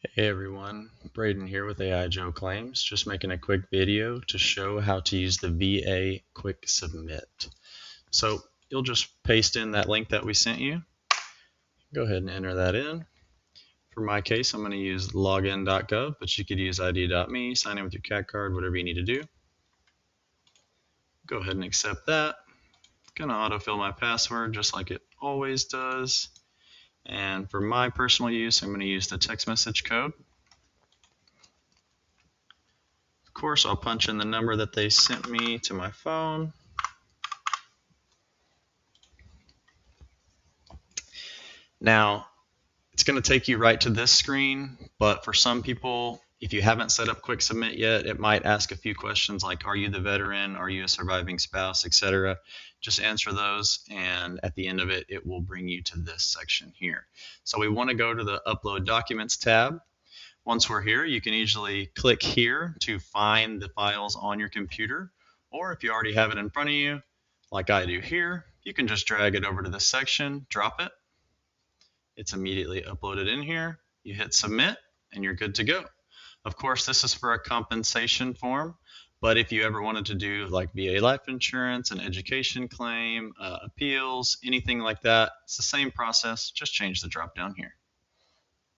Hey everyone, Braden here with AI Joe Claims, just making a quick video to show how to use the VA Quick Submit. So you'll just paste in that link that we sent you. Go ahead and enter that in. For my case, I'm going to use login.gov, but you could use id.me, sign in with your CAD card, whatever you need to do. Go ahead and accept that. Going to autofill my password just like it always does. And for my personal use, I'm going to use the text message code. Of course, I'll punch in the number that they sent me to my phone. Now, it's going to take you right to this screen, but for some people, if you haven't set up Quick Submit yet, it might ask a few questions like, are you the veteran? Are you a surviving spouse, etc. Just answer those, and at the end of it, it will bring you to this section here. So we want to go to the Upload Documents tab. Once we're here, you can easily click here to find the files on your computer, or if you already have it in front of you, like I do here, you can just drag it over to this section, drop it. It's immediately uploaded in here. You hit submit and you're good to go. Of course, this is for a compensation form, but if you ever wanted to do like VA life insurance, an education claim, appeals, anything like that, it's the same process, just change the drop down here.